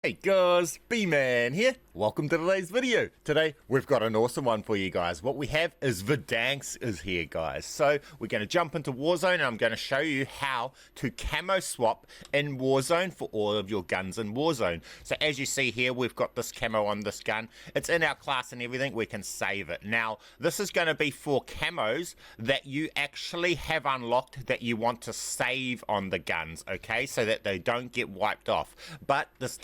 Hey guys, B-Man here. Welcome to today's video. Today we've got an awesome one for you guys. What we have is Verdansk is here, guys. So we're going to jump into Warzone and I'm going to show you how to camo swap in Warzone for all of your guns in Warzone. So as you see here, we've got this camo on this gun. It's in our class and everything. We can save it. Now this is going to be for camos that you actually have unlocked that you want to save on the guns, okay, so that they don't get wiped off. But this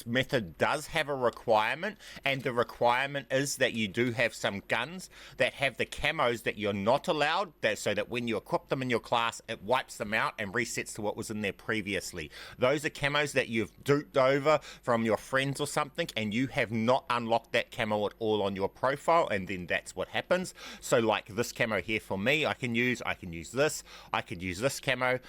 method does have a requirement, and the requirement is that you do have some guns that have the camos that you're not allowed, so that when you equip them in your class, it wipes them out and resets to what was in there previously. Those are camos that you've duped over from your friends or something, and you have not unlocked that camo at all on your profile, and then that's what happens. So like this camo here for me, I can use this, I could use this camo,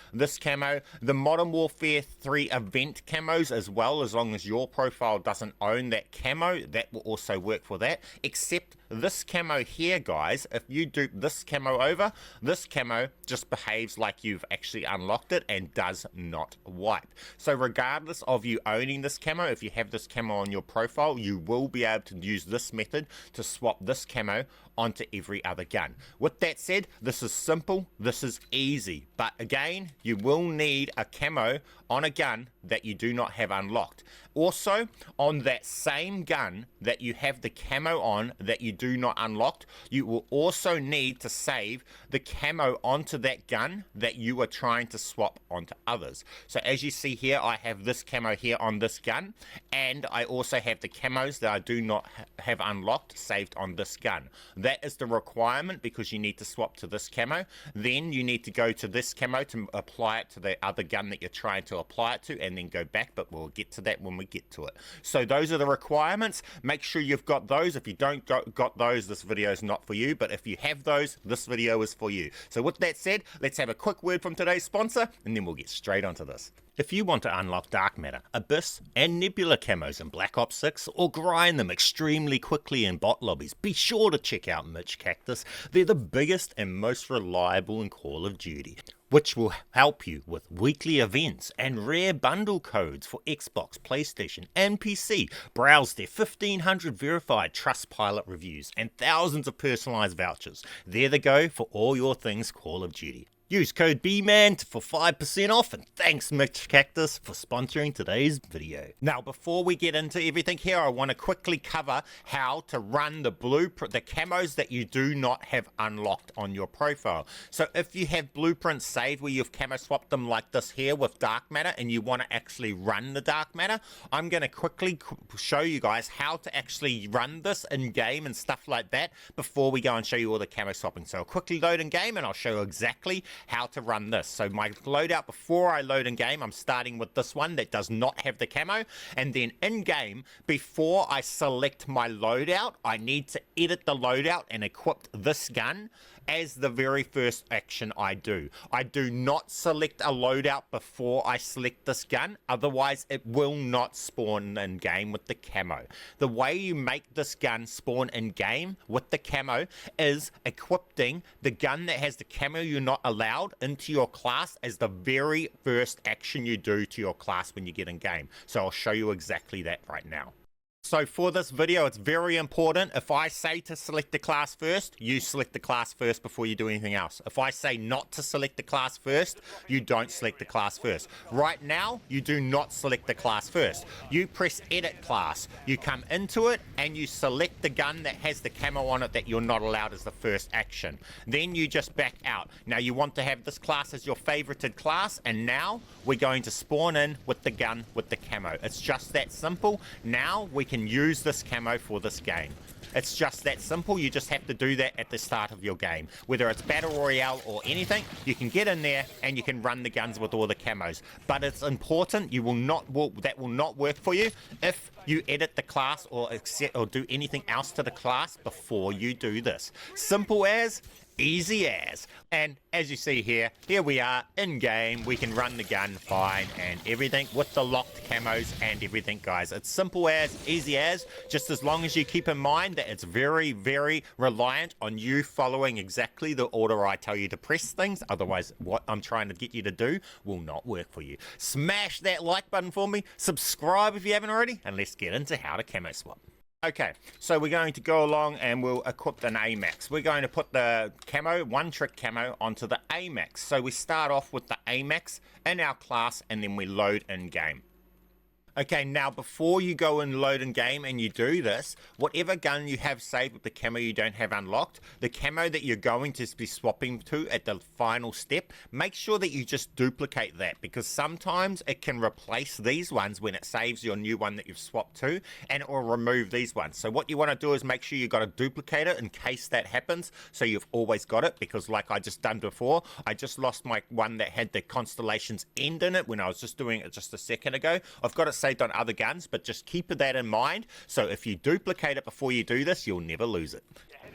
the Modern Warfare 3 event camos as well, as long as your profile doesn't own that camo, that will also work for that. Except this camo here, guys, if you dupe this camo over, this camo just behaves like you've actually unlocked it and does not wipe. So regardless of you owning this camo, if you have this camo on your profile, you will be able to use this method to swap this camo onto every other gun. With that said, this is simple, this is easy, but again, you will need a camo on a gun that you do not have unlocked. Also, on that same gun that you have the camo on that you do not unlocked, you will also need to save the camo onto that gun that you are trying to swap onto others. So as you see here, I have this camo here on this gun, and I also have the camos that I do not have unlocked saved on this gun. That is the requirement, because you need to swap to this camo. Then you need to go to this camo to apply it to the other gun that you're trying to apply it to, and then go back, but we'll get to that when we get to it. So those are the requirements. Make sure you've got those. If you don't got those, this video is not for you, but if you have those, this video is for you. So with that said, let's have a quick word from today's sponsor, and then we'll get straight onto this. If you want to unlock Dark Matter, Abyss, and Nebula camos in Black Ops 6, or grind them extremely quickly in bot lobbies, be sure to check out MitchCactus. They're the biggest and most reliable in Call of Duty, which will help you with weekly events and rare bundle codes for Xbox, PlayStation, and PC. Browse their 1,500 verified Trustpilot reviews and thousands of personalized vouchers. They're the go for all your things Call of Duty. Use code BMAN for 5% off, and thanks MitchCactus for sponsoring today's video. Now before we get into everything here, I want to quickly cover how to run the blueprint, the camos that you do not have unlocked on your profile. So if you have blueprints saved where you've camo swapped them like this here with Dark Matter, and you want to actually run the Dark Matter, I'm going to quickly show you guys how to actually run this in game and stuff like that before we go and show you all the camo swapping. So I'll quickly load in game and I'll show you exactly how to run this. So my loadout, before I load in game, I'm starting with this one that does not have the camo, and then in game, before I select my loadout, I need to edit the loadout and equip this gun as the very first action I do. I do not select a loadout before I select this gun, otherwise it will not spawn in game with the camo. The way you make this gun spawn in game with the camo is equipping the gun that has the camo you're not allowed into your class as the very first action you do to your class when you get in game. So I'll show you exactly that right now. So for this video, it's very important. If I say to select the class first, you select the class first before you do anything else. If I say not to select the class first, you don't select the class first. Right now, you do not select the class first. You press edit class. You come into it and you select the gun that has the camo on it that you're not allowed as the first action. Then you just back out. Now you want to have this class as your favorited class, and now we're going to spawn in with the gun with the camo. It's just that simple. Now we can use this camo for this game. It's just that simple. You just have to do that at the start of your game. Whether it's Battle Royale or anything, you can get in there and you can run the guns with all the camos. But it's important, that will not work for you if you edit the class or do anything else to the class before you do this. Simple as, easy as. And as you see here we are in game. We can run the gun fine and everything with the locked camos and everything, guys. It's simple as, easy as, just as long as you keep in mind that that it's very, very reliant on you following exactly the order I tell you to press things. Otherwise, what I'm trying to get you to do will not work for you. Smash that like button for me. Subscribe if you haven't already. And let's get into how to camo swap. Okay, so we're going to go along and we'll equip an AMAX. We're going to put the camo, one trick camo, onto the AMAX. So we start off with the AMAX in our class and then we load in game. Okay, now before you go and load in game and you do this, whatever gun you have saved with the camo you don't have unlocked, the camo that you're going to be swapping to at the final step, make sure that you just duplicate that, because sometimes it can replace these ones when it saves your new one that you've swapped to, and it will remove these ones. So what you want to do is make sure you got to duplicate it in case that happens, so you've always got it, because like I just done before, I just lost my one that had the Constellations End in it when I was just doing it just a second ago. I've got it saved on other guns, but just keep that in mind. So if you duplicate it before you do this, you'll never lose it.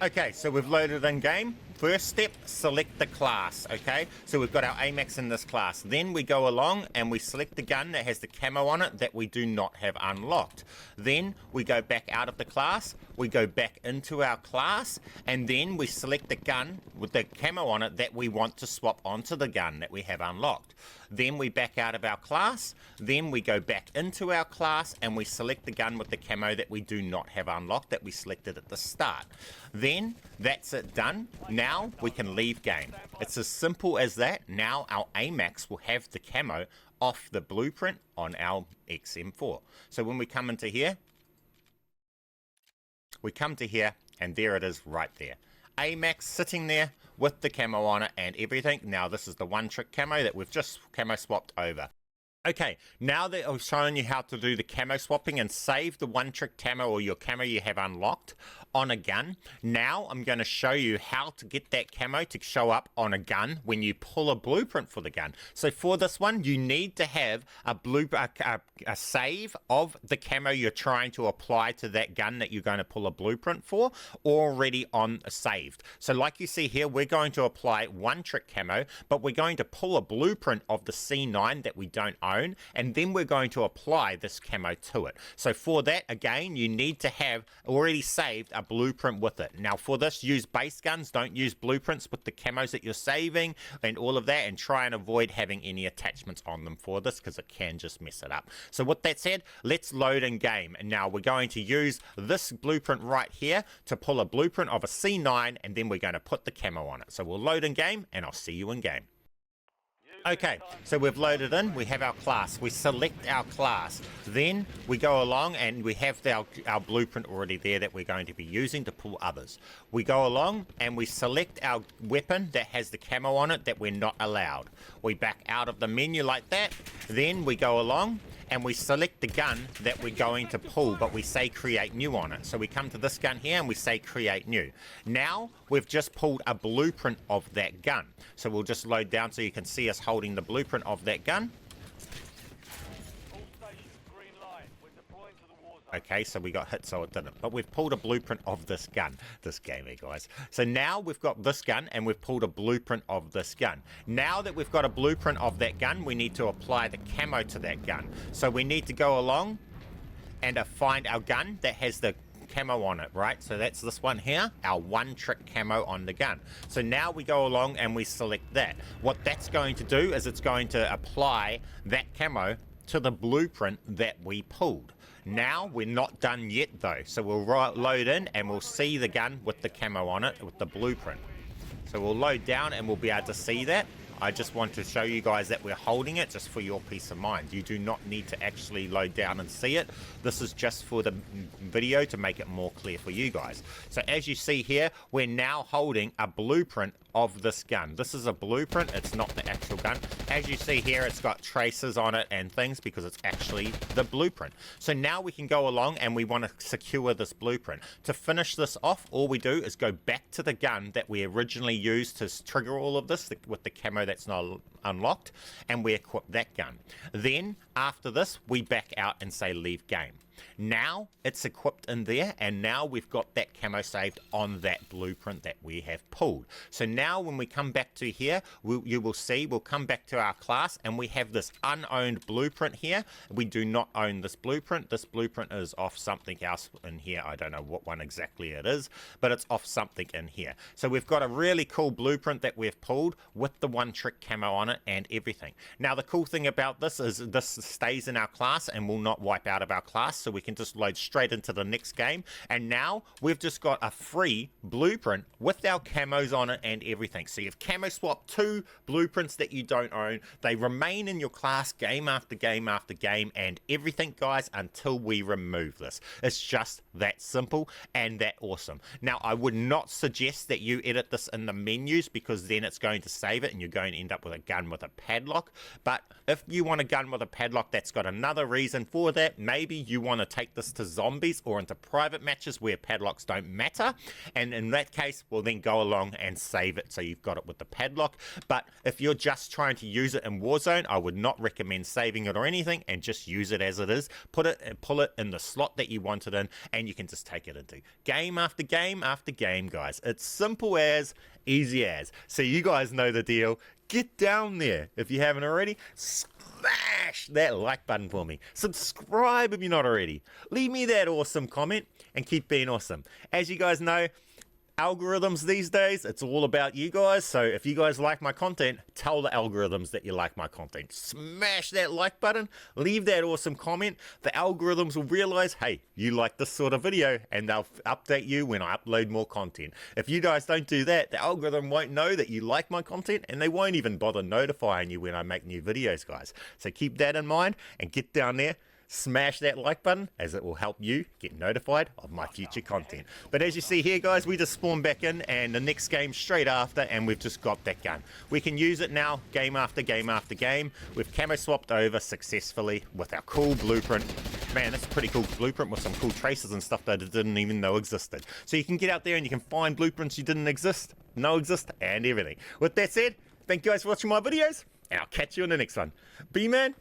Okay, so we've loaded in game. First step, select the class, okay? So we've got our AMAX in this class. Then we go along and we select the gun that has the camo on it that we do not have unlocked. Then we go back out of the class, we go back into our class, and then we select the gun with the camo on it that we want to swap onto the gun that we have unlocked. Then we back out of our class, then we go back into our class and we select the gun with the camo that we do not have unlocked that we selected at the start. Then that's it done. Now we can leave game. It's as simple as that. Now our AMAX will have the camo off the blueprint on our XM4. So when we come into here, and there it is right there. AMAX sitting there with the camo on it and everything. Now this is the one trick camo that we've just camo swapped over. Okay, now that I've shown you how to do the camo swapping and save the one trick camo or your camo you have unlocked on a gun, now I'm going to show you how to get that camo to show up on a gun when you pull a blueprint for the gun. So for this one, you need to have a save of the camo you're trying to apply to that gun that you're going to pull a blueprint for already on saved. So like you see here, we're going to apply one trick camo, but we're going to pull a blueprint of the C9 that we don't own, and then we're going to apply this camo to it. So for that, again, you need to have already saved a blueprint with it. Now for this, use base guns, don't use blueprints with the camos that you're saving and all of that, and try and avoid having any attachments on them for this, because it can just mess it up. So with that said, let's load in game. And now we're going to use this blueprint right here to pull a blueprint of a C9, and then we're going to put the camo on it. So we'll load in game and I'll see you in game. Okay, so we've loaded in, we have our class, we select our class, then we go along and we have our blueprint already there that we're going to be using to pull others. We go along and we select our weapon that has the camo on it that we're not allowed. We back out of the menu like that, then we go along and we select the gun that we're going to pull, but we say create new on it. So we come to this gun here and we say create new. Now we've just pulled a blueprint of that gun. So we'll just load down so you can see us holding the blueprint of that gun. Okay, so we got hit, so it didn't. But we've pulled a blueprint of this gun. This game here, guys. So now we've got this gun, and we've pulled a blueprint of this gun. Now that we've got a blueprint of that gun, we need to apply the camo to that gun. So we need to go along and find our gun that has the camo on it, right? So that's this one here, our one trick camo on the gun. So now we go along and we select that. What that's going to do is it's going to apply that camo to the blueprint that we pulled. Now we're not done yet though, so we'll load in and we'll see the gun with the camo on it with the blueprint. So we'll load down and we'll be able to see that. I just want to show you guys that we're holding it just for your peace of mind. You do not need to actually load down and see it. This is just for the video to make it more clear for you guys. So as you see here, we're now holding a blueprint of this gun. This is a blueprint, it's not the actual gun. As you see here, it's got traces on it and things because it's actually the blueprint. So now we can go along and we want to secure this blueprint. To finish this off, all we do is go back to the gun that we originally used to trigger all of this with the camo that's not unlocked, and we equip that gun. Then after this, we back out and say leave game. Now it's equipped in there, and now we've got that camo saved on that blueprint that we have pulled. So now when we come back to here, you will see we'll come back to our class, and we have this unowned blueprint here. We do not own this blueprint. This blueprint is off something else in here. I don't know what one exactly it is, but it's off something in here. So we've got a really cool blueprint that we've pulled with the one trick camo on it and everything. Now the cool thing about this is this stays in our class and will not wipe out of our class, so we can just load straight into the next game. And now we've just got a free blueprint with our camos on it and everything. So you've camo swapped 2 blueprints that you don't own. They remain in your class game after game after game and everything, guys, until we remove this. It's just that simple and that awesome. Now I would not suggest that you edit this in the menus, because then it's going to save it and you're going to end up with a gun with a padlock. But if you want a gun with a padlock that's got another reason for that, maybe you want to take this to zombies or into private matches where padlocks don't matter, and in that case, well, then go along and save it so you've got it with the padlock. But if you're just trying to use it in Warzone, I would not recommend saving it or anything, and just use it as it is. Put it and pull it in the slot that you want it in, and you can just take it into game after game after game, guys. It's simple as, easy as. So you guys know the deal. Get down there if you haven't already. Smash that like button for me. Subscribe if you're not already. Leave me that awesome comment and keep being awesome. As you guys know, algorithms these days, it's all about you guys. So if you guys like my content, tell the algorithms that you like my content. Smash that like button, leave that awesome comment. The algorithms will realize, hey, you like this sort of video, and they'll update you when I upload more content. If you guys don't do that, the algorithm won't know that you like my content, and they won't even bother notifying you when I make new videos, guys. So keep that in mind and get down there. Smash that like button, as it will help you get notified of my future content. But as you see here, guys, we just spawn back in, and the next game straight after, and we've just got that gun. We can use it now game after game after game. We've camo swapped over successfully with our cool blueprint. Man, that's a pretty cool blueprint with some cool traces and stuff that I didn't even know existed. So you can get out there and you can find blueprints you didn't exist, and everything. With that said, thank you guys for watching my videos, and I'll catch you in the next one. B-Man.